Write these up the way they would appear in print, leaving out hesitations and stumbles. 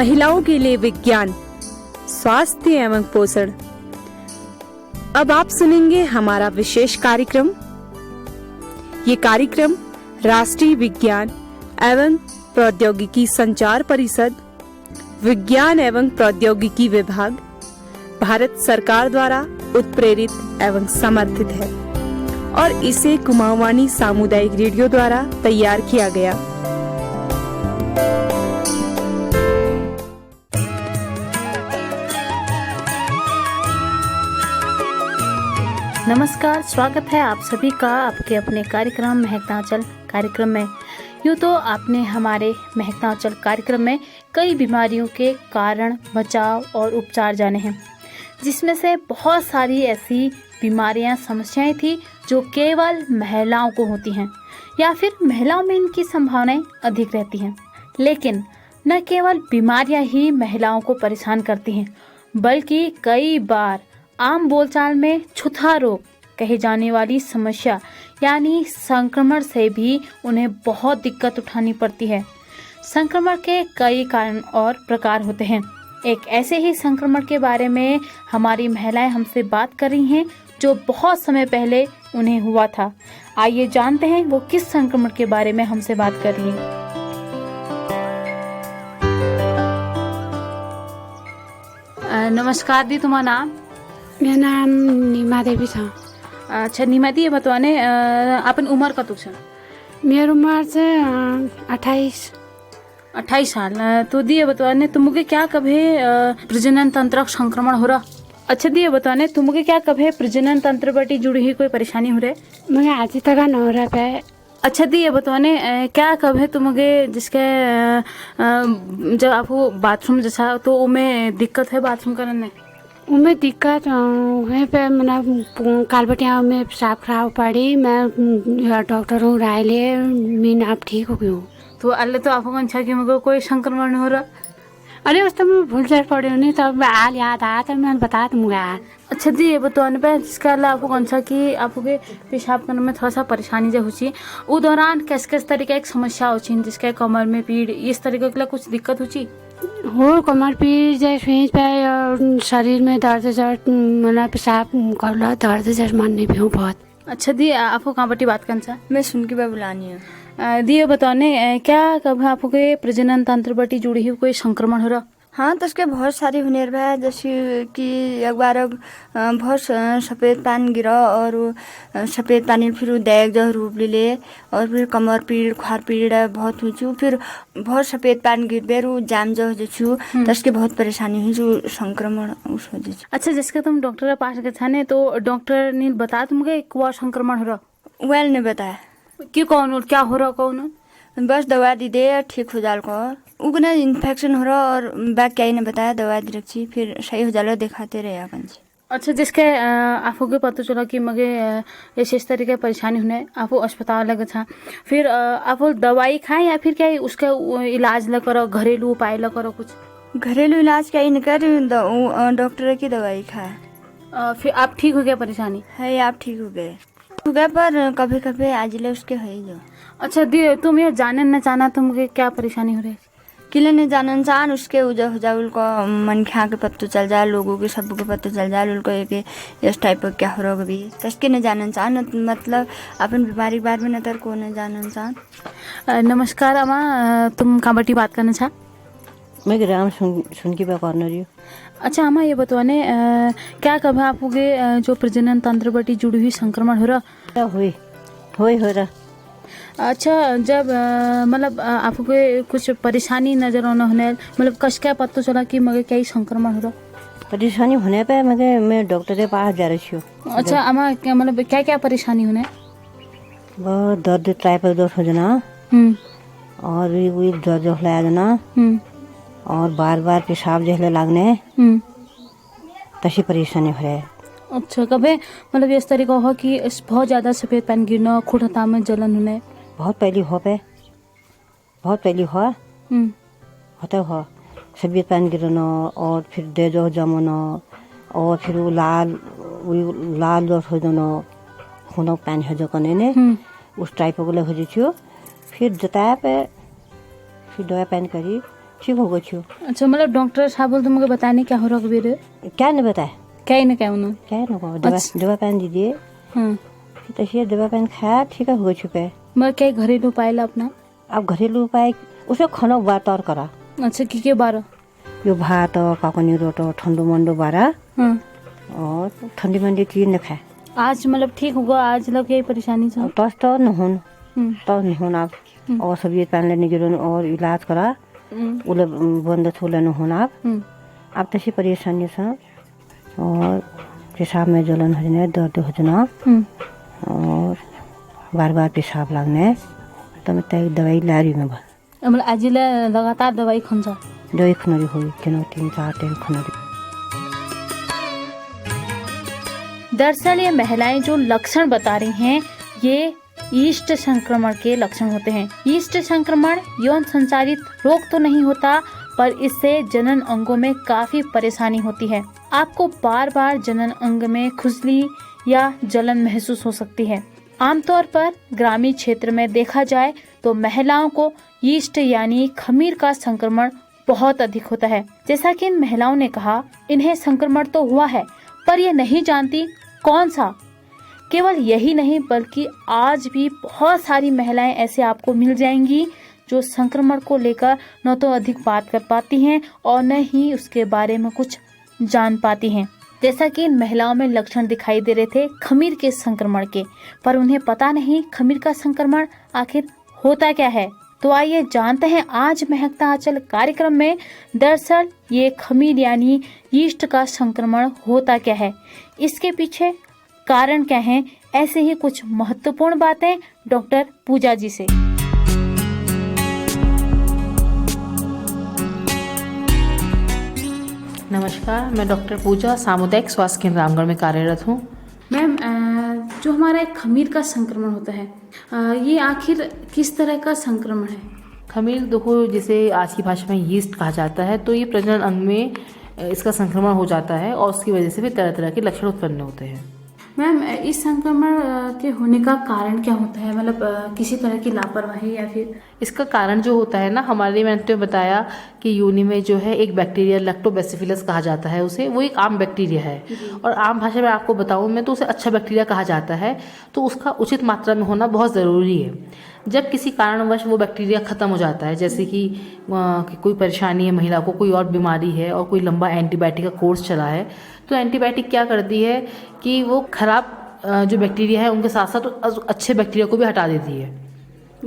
महिलाओं के लिए विज्ञान, स्वास्थ्य एवं पोषण। अब आप सुनेंगे हमारा विशेष कार्यक्रम। ये कार्यक्रम राष्ट्रीय विज्ञान एवं प्रौद्योगिकी संचार परिषद, विज्ञान एवं प्रौद्योगिकी विभाग, भारत सरकार द्वारा उत्प्रेरित एवं समर्थित है और इसे कुमाऊवानी सामुदायिक रेडियो द्वारा तैयार किया गया। नमस्कार, स्वागत है आप सभी का आपके अपने कार्यक्रम महकता आंचल कार्यक्रम में। यूँ तो आपने हमारे महकता आंचल कार्यक्रम में कई बीमारियों के कारण, बचाव और उपचार जाने हैं, जिसमें से बहुत सारी ऐसी बीमारियां, समस्याएं थी जो केवल महिलाओं को होती हैं या फिर महिलाओं में इनकी संभावनाएं अधिक रहती हैं। लेकिन न केवल बीमारियां ही महिलाओं को परेशान करती हैं, बल्कि कई बार आम बोलचाल में छूतहा रोग कहे जाने वाली समस्या यानी संक्रमण से भी उन्हें बहुत दिक्कत उठानी पड़ती है। संक्रमण के कई कारण और प्रकार होते हैं। एक ऐसे ही संक्रमण के बारे में हमारी महिलाएं हमसे बात कर रही हैं जो बहुत समय पहले उन्हें हुआ था। आइए जानते हैं वो किस संक्रमण के बारे में हमसे बात कर रही हैं। नमस्कार दी, तुम्हारा नाम? मेरा नाम नीमा देवी था। अच्छा नीमा दी, ये बताने अपन उम्र का तुझ? मेरी उम्र से 28 साल। तो दिए बताने तुमके क्या कभी प्रजनन तंत्र संक्रमण हो रहा? अच्छा दिए बताने तुमके क्या कभी प्रजनन तंत्र बटी जुड़ी हुई कोई परेशानी हो रही? मुझे आज तक न हो रहा है। अच्छा दिए बताने क्या कभी तुमके जिसके जब आपको बाथरूम जैसा तो उनमें दिक्कत है बाथरूम करने में? उनमें दिक्कत है पे मतलब कालबटिया में पेशाब खराब पड़ी। मैं डॉक्टर हूँ राय लिए मैं आप ठीक हो गई हूँ। तो अल्लाह तो आपको अच्छा कि मुझे कोई संक्रमण नहीं हो रहा? अरे उस तो मैं भूल जा पड़ी नहीं, तब आल याद आया तो मैंने बता दूँगा। अच्छा दी, ये बताने पे जिसका अल्लाह आपको कौन सा कि आपको पेशाब करने में थोड़ा सा परेशानी जो होची, वो दौरान किस तरीके की समस्या होची, जिसके कमर में पीड़ इस तरीके के कुछ दिक्कत होची? हो कमर पीड़ जैसे पे और शरीर में दर्द मतलब पेशाब कर लो दर्द जैसे मानने भी हूँ बहुत। अच्छा दी, आपको कहाँ बटी बात करना? मैं सुन के बुलानी हूँ। दी ये बताने क्या कभी आपको प्रजनन तंत्र बटी जुड़ी हुई कोई संक्रमण हो रहा? हाँ, तो उसके बहुत सारी हुनर है, जैसे कि एक बार बहुत सफ़ेद पानी गिरा और सफ़ेद पानी फिर दैग जो रूप ले ले और फिर कमर पीड़ खार पीड़ बहुत हुई छू, फिर बहुत सफ़ेद पानी गिर बेरू जाम जो छू, तो उसके बहुत परेशानी हुई छू, संक्रमण उस हो जाए। अच्छा, जिसका तुम डॉक्टर के पास गए थे तो डॉक्टर ने बता तुमको क्या संक्रमण हो रहा? वेल ने बताया कि कौन क्या हो रहा, कौन बस दवा दी दे ठीक हो जाल को उगना इन्फेक्शन हो रहा और बैग क्या ही ने बताया दवा दी रखी फिर सही हो जाला दिखाते रहे अपन। अच्छा, जिसके आपको पता चला कि मगे ऐसे इस तरीके की परेशानी होने आपको अस्पताल लगा था, फिर आप दवाई खाएं या फिर क्या उसका इलाज ल करो, घरेलू उपाय ल करो? कुछ घरेलू इलाज क्या ही न कर, डॉक्टर की दवाई खाए। फिर आप ठीक हो गया? परेशानी है आप ठीक हो गए पर कभी कभी आज ले उसके है जो। अच्छा दी, तुम ये जानना न चाहना तुमके क्या परेशानी हो रही? किले ने जानन चाहन उसके उजा हो जा उनको मन खा के पत्तो चल जाए, लोगों के सबको पत्तो चल जाए उनको एक इस टाइप का क्या हो रहा भी तस्के ने जानन चाहन, मतलब अपन बीमारी के बारे में नतर को ने जानन चाहन। नमस्कार अम्मा, तुम कहाँ बटी बात करना चाह? मैं ग्राम सुन की बात करना रही हूँ। अच्छा अम्मा, ये बताने क्या कभी आपको जो प्रजनन तंत्र बटी जुड़ी हुई संक्रमण हो रहा? हो रहा। अच्छा, जब मतलब आपको कुछ परेशानी नजर आना होने मतलब कस क्या पता चला कि मगे क्या ही संक्रमण हो रहा? परेशानी होने पे मैं डॉक्टर के पास जा रही हूँ। अच्छा अम्मा, मतलब क्या क्या परेशानी होने? बहुत दर्द टाइफाइड दर्द हो जाना और भी दर्द हो जाना और बार बार पेशाब जहले लागने तशी परेशानी हो रही है। अच्छा, कभी मतलब इस तरीका हो कि बहुत ज्यादा सफेद पानी गिरना, खुटता में जलन होने? बहुत पहली हो होता हो सफेद पानी गिरना और फिर दे जो जमना और फिर वो लाल दर्द हो जाना, खून पानी हो जाने उस टाइप को हो जाए। फिर जताया पे फिर दवा पानी करी ठीक हो गई छू। अच्छा, मतलब डॉक्टर साहब बोलते मुझे बताने क्या हो रहा है? क्या नहीं बताए, क्या ही ना क्या उन्होंने? क्या है ना दवा पेन दीजिए। हाँ, तो ये दवा पेन खाया, ठीक है हो गई छुपे। मगर क्या घरेलू उपाय ला अपना? अब घरेलू उपाय उसे खाना बात और करा। अच्छा, की बारह यो भात काकनी रोटो ठंडो मंडो बारा। हाँ, और ठंडी मंडी चीज न खाए। आज मतलब ठीक होगा, आज लग यही परेशानी से। तस तो नहुन तस नहुन आप और सब्जी पान लेने गिरन और इलाज करा उले बंद छोले नहुन आप तशी परेशानी से और पेशाब में जलन होने दर्द होना और बार बार पेशाब लगने तो मैं तय दवाई ला रही हूँ। मतलब आज लगातार दवाई खन्छ? दवाई खुनरी हुई 3-4 दिन खुनरी। दरअसल ये महिलाएं जो लक्षण बता रही हैं ये यीस्ट संक्रमण के लक्षण होते हैं। यीस्ट संक्रमण यौन संचारित रोग तो नहीं होता, पर इससे जनन अंगों में काफी परेशानी होती है। आपको बार बार जनन अंग में खुजली या जलन महसूस हो सकती है। आमतौर पर ग्रामीण क्षेत्र में देखा जाए तो महिलाओं को यीस्ट यानी खमीर का संक्रमण बहुत अधिक होता है। जैसा कि इन महिलाओं ने कहा, इन्हें संक्रमण तो हुआ है पर ये नहीं जानती कौन सा। केवल यही नहीं बल्कि आज भी बहुत सारी महिलाएं ऐसे आपको मिल जाएंगी जो संक्रमण को लेकर न तो अधिक बात कर पाती हैं और न ही उसके बारे में कुछ जान पाती हैं। जैसा कि इन महिलाओं में लक्षण दिखाई दे रहे थे खमीर के संक्रमण के, पर उन्हें पता नहीं खमीर का संक्रमण आखिर होता क्या है। तो आइए जानते हैं आज महकता आंचल कार्यक्रम में दरअसल ये खमीर यानी यीस्ट का संक्रमण होता क्या है, इसके पीछे कारण क्या है। ऐसे ही कुछ महत्वपूर्ण बातें डॉक्टर पूजा जी से। नमस्कार, मैं डॉक्टर पूजा सामुदायिक स्वास्थ्य केंद्र रामगढ़ में कार्यरत हूँ। मैम, जो हमारा एक खमीर का संक्रमण होता है ये आखिर किस तरह का संक्रमण है? खमीर देखो, जिसे आज की भाषा में यीस्ट कहा जाता है, तो ये प्रजनन अंग में इसका संक्रमण हो जाता है और उसकी वजह से भी तरह तरह के लक्षण उत्पन्न होते हैं। मैम, इस संक्रमण के होने का कारण क्या होता है? मतलब किसी तरह की लापरवाही या फिर? इसका कारण जो होता है ना, मैंने तो बताया कि योनि में जो है एक बैक्टीरिया लैक्टोबैसिलस कहा जाता है उसे, वो एक आम बैक्टीरिया है और आम भाषा में आपको बताऊं मैं तो उसे अच्छा बैक्टीरिया कहा जाता है। तो उसका उचित मात्रा में होना बहुत ज़रूरी है। जब किसी कारणवश वो बैक्टीरिया ख़त्म हो जाता है, जैसे कि कोई परेशानी है महिला को, कोई और बीमारी है और कोई लंबा एंटीबायोटिक का कोर्स चला है, तो एंटीबायोटिक क्या करती है कि वो खराब जो बैक्टीरिया है उनके साथ साथ अच्छे बैक्टीरिया को भी हटा देती है।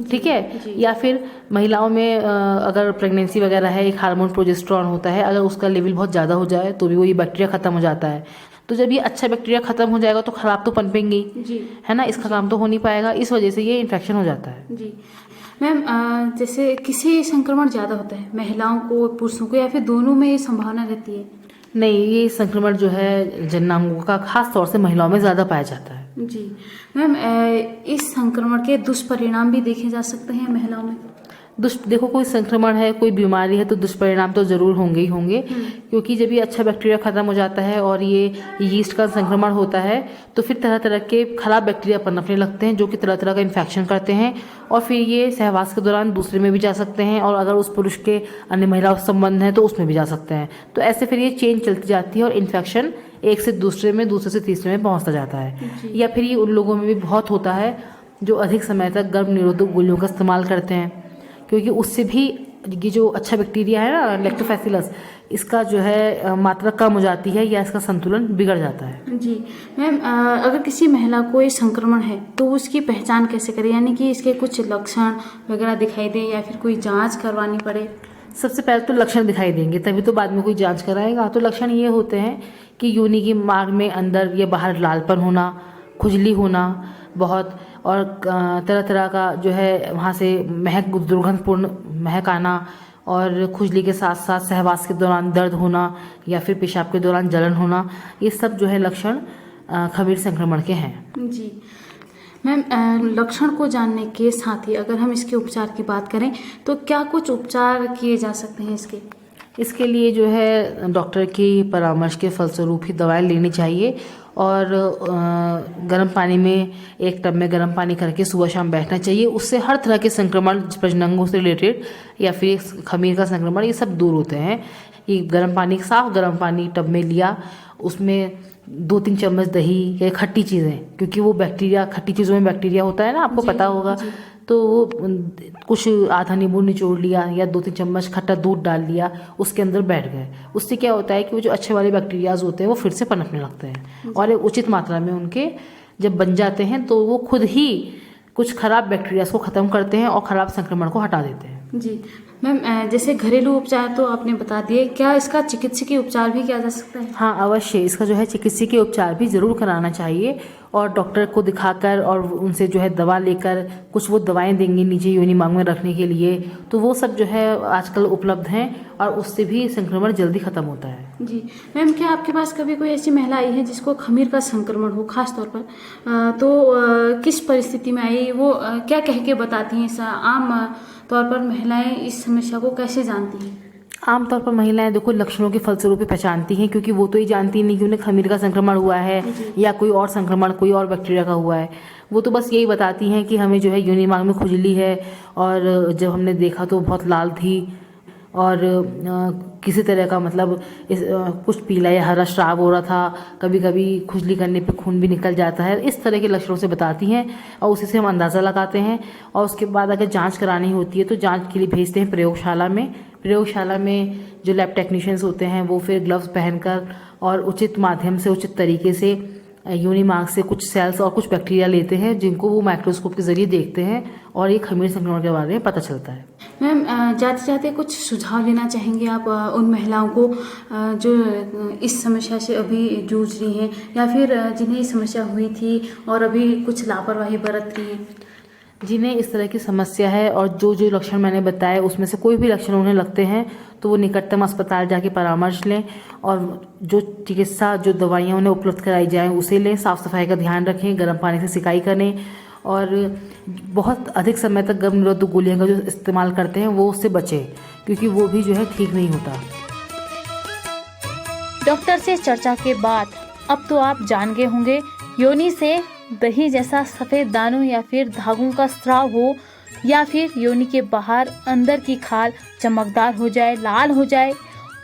ठीक है। या फिर महिलाओं में अगर प्रेगनेंसी वगैरह है, एक हार्मोन प्रोजेस्टेरोन होता है, अगर उसका लेवल बहुत ज़्यादा हो जाए तो भी वो ये बैक्टीरिया ख़त्म हो जाता है। तो जब ये अच्छा बैक्टीरिया ख़त्म हो जाएगा तो खराब तो पनपेंगे ही, है ना, इसका काम तो हो नहीं पाएगा, इस वजह से ये इन्फेक्शन हो जाता है। जी मैम, जैसे किसी संक्रमण ज़्यादा होता है, महिलाओं को पुरुषों को, या फिर दोनों में ये संभावना रहती है? नहीं, ये संक्रमण जो है जननांगों का खास तौर से महिलाओं में ज़्यादा पाया जाता है। जी मैम, इस संक्रमण के दुष्परिणाम भी देखे जा सकते हैं महिलाओं में? देखो, कोई संक्रमण है, कोई बीमारी है तो दुष्परिणाम तो ज़रूर होंगे ही होंगे, क्योंकि जब ये अच्छा बैक्टीरिया ख़त्म हो जाता है और ये यीस्ट का संक्रमण होता है तो फिर तरह तरह के खराब बैक्टीरिया पनपने लगते हैं जो कि तरह तरह का इन्फेक्शन करते हैं और फिर ये सहवास के दौरान दूसरे में भी जा सकते हैं और अगर उस पुरुष के अन्य महिला संबंध है तो उसमें भी जा सकते हैं। तो ऐसे फिर ये चेन चलती जाती है और इन्फेक्शन एक से दूसरे में, दूसरे से तीसरे में पहुँचता जाता है। या फिर ये उन लोगों में भी बहुत होता है जो अधिक समय तक गर्भ निरोधक गोलियों का इस्तेमाल करते हैं, क्योंकि उससे भी ये जो अच्छा बैक्टीरिया है ना लैक्टोबैसिलस, इसका जो है मात्रा कम हो जाती है या इसका संतुलन बिगड़ जाता है। जी मैम, अगर किसी महिला को ये संक्रमण है तो उसकी पहचान कैसे करें, यानी कि इसके कुछ लक्षण वगैरह दिखाई दे या फिर कोई जांच करवानी पड़े? सबसे पहले तो लक्षण दिखाई देंगे, तभी तो बाद में कोई जांच कराएगा। तो लक्षण ये होते हैं कि योनि की मार्ग में अंदर या बाहर लालपन होना, खुजली होना बहुत, और तरह तरह का जो है वहाँ से महक, दुर्गंधपूर्ण महक आना, और खुजली के साथ साथ सहवास के दौरान दर्द होना या फिर पेशाब के दौरान जलन होना, ये सब जो है लक्षण खमीर संक्रमण के हैं। जी मैम, लक्षण को जानने के साथ ही अगर हम इसके उपचार की बात करें तो क्या कुछ उपचार किए जा सकते हैं इसके लिए जो है डॉक्टर की परामर्श के फलस्वरूप ही दवाएं लेनी चाहिए और गर्म पानी में, एक टब में गर्म पानी करके सुबह शाम बैठना चाहिए। उससे हर तरह के संक्रमण, प्रजननों से रिलेटेड या फिर खमीर का संक्रमण, ये सब दूर होते हैं। ये गर्म पानी, साफ गर्म पानी टब में लिया, उसमें 2-3 चम्मच दही या खट्टी चीज़ें, क्योंकि वो बैक्टीरिया, खट्टी चीज़ों में बैक्टीरिया होता है ना, आपको पता होगा। तो वो कुछ आधा नींबू निचोड़ लिया या 2-3 चम्मच खट्टा दूध डाल लिया, उसके अंदर बैठ गए। उससे क्या होता है कि वो जो अच्छे वाले बैक्टीरियाज होते हैं वो फिर से पनपने लगते हैं, और एक उचित मात्रा में उनके जब बन जाते हैं तो वो खुद ही कुछ खराब बैक्टीरियाज को ख़त्म करते हैं और ख़राब संक्रमण को हटा देते हैं। जी मैम, जैसे घरेलू उपचार तो आपने बता दिए, क्या इसका चिकित्सकीय उपचार भी किया जा सकता है? हाँ, अवश्य इसका जो है चिकित्सकीय उपचार भी ज़रूर कराना चाहिए, और डॉक्टर को दिखाकर और उनसे जो है दवा लेकर, कुछ वो दवाएं देंगे नीचे योनि मार्ग में रखने के लिए, तो वो सब जो है आजकल उपलब्ध हैं और उससे भी संक्रमण जल्दी ख़त्म होता है। जी मैम, क्या आपके पास कभी कोई ऐसी महिला आई है जिसको खमीर का संक्रमण हो खास तौर पर, तो किस परिस्थिति में आई, वो क्या कह के बताती हैं? आम तौर पर महिलाएं इस समस्या को कैसे जानती हैं? आमतौर पर महिलाएं देखो लक्षणों के फलस्वरूप ही पहचानती हैं, क्योंकि वो तो ये जानती नहीं कि उन्हें खमीर का संक्रमण हुआ है या कोई और संक्रमण, कोई और बैक्टीरिया का हुआ है। वो तो बस यही बताती हैं कि हमें जो है योनि मार्ग में खुजली है, और जब हमने देखा तो बहुत लाल थी, और किसी तरह का मतलब कुछ पीला या हरा स्राव हो रहा था, कभी कभी खुजली करने पे खून भी निकल जाता है। इस तरह के लक्षणों से बताती हैं, और उसी से हम अंदाज़ा लगाते हैं, और उसके बाद अगर जांच करानी होती है तो जांच के लिए भेजते हैं प्रयोगशाला में। प्रयोगशाला में जो लैब टेक्नीशियंस होते हैं वो फिर ग्लव्स पहनकर और उचित माध्यम से, उचित तरीके से योनि मार्ग से कुछ सेल्स और कुछ बैक्टीरिया लेते हैं, जिनको वो माइक्रोस्कोप के जरिए देखते हैं, और ये खमीर संक्रमण के बारे में पता चलता है। मैम, जाते जाते कुछ सुझाव लेना चाहेंगे आप उन महिलाओं को जो इस समस्या से अभी जूझ रही हैं, या फिर जिन्हें ये समस्या हुई थी और अभी कुछ लापरवाही बरत रही हैं? जिन्हें इस तरह की समस्या है और जो जो लक्षण मैंने बताए उसमें से कोई भी लक्षण उन्हें लगते हैं तो वो निकटतम अस्पताल जाके परामर्श लें, और जो चिकित्सा, जो दवाइयाँ उन्हें उपलब्ध कराई जाएं उसे लें। साफ़ सफाई का ध्यान रखें, गर्म पानी से सिकाई करें, और बहुत अधिक समय तक गर्भ निरोधक गोलियाँ का जो इस्तेमाल करते हैं वो उससे बचें, क्योंकि वो भी जो है ठीक नहीं होता। डॉक्टर से चर्चा के बाद अब तो आप जान गए होंगे, योनि से दही जैसा सफेद दानों या फिर धागों का स्राव हो, या फिर योनि के बाहर अंदर की खाल चमकदार हो जाए, लाल हो जाए,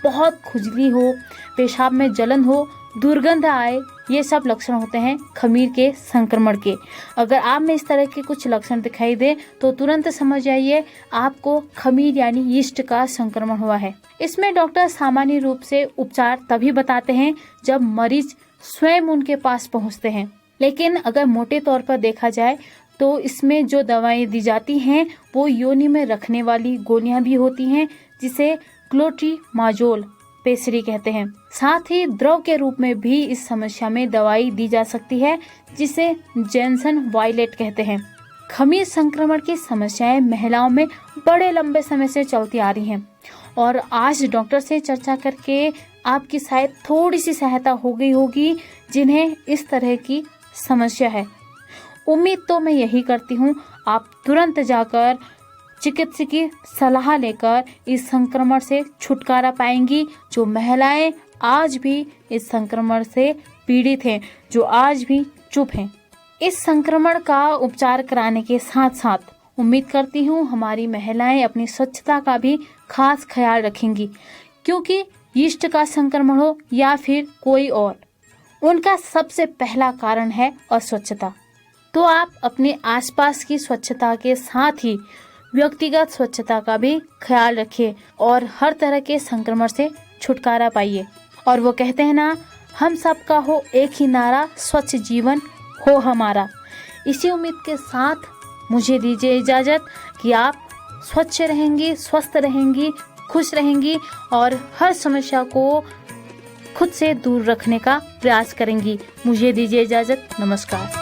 बहुत खुजली हो, पेशाब में जलन हो, दुर्गंध आए, ये सब लक्षण होते हैं खमीर के संक्रमण के। अगर आप में इस तरह के कुछ लक्षण दिखाई दे तो तुरंत समझ जाइए आपको खमीर यानी यीस्ट का संक्रमण हुआ है। इसमें डॉक्टर सामान्य रूप से उपचार तभी बताते हैं जब मरीज स्वयं उनके पास पहुंचते हैं, लेकिन अगर मोटे तौर पर देखा जाए तो इसमें जो दवाएं दी जाती हैं वो योनि में रखने वाली गोलियां भी होती हैं, जिसे क्लोट्रीमाजोल पेसरी कहते हैं। साथ ही द्रव के रूप में भी इस समस्या में दवाई दी जा सकती है, जिसे जेंसन वायलेट कहते हैं। खमीर संक्रमण की समस्याएं महिलाओं में बड़े लंबे समय से चलती आ रही हैं, और आज डॉक्टर से चर्चा करके आपकी शायद थोड़ी सी सहायता हो गई होगी जिन्हें इस तरह की समस्या है। उम्मीद तो मैं यही करती हूँ आप तुरंत जाकर चिकित्सकीय सलाह लेकर इस संक्रमण से छुटकारा पाएंगी। जो महिलाएं आज भी इस संक्रमण से पीड़ित हैं, जो आज भी चुप हैं, इस संक्रमण का उपचार कराने के साथ साथ उम्मीद करती हूँ हमारी महिलाएं अपनी स्वच्छता का भी खास ख्याल रखेंगी, क्योंकि यीस्ट का संक्रमण हो या फिर कोई और, उनका सबसे पहला कारण है अस्वच्छता। तो आप अपने आसपास की स्वच्छता के साथ ही व्यक्तिगत स्वच्छता का भी ख्याल रखिए और हर तरह के संक्रमण से छुटकारा पाइए। और वो कहते हैं ना, हम सबका हो एक ही नारा, स्वच्छ जीवन हो हमारा। इसी उम्मीद के साथ मुझे दीजिए इजाज़त कि आप स्वच्छ रहेंगी, स्वस्थ रहेंगी, खुश रहेंगी और हर समस्या को खुद से दूर रखने का प्रयास करेंगी। मुझे दीजिए इजाज़त। नमस्कार।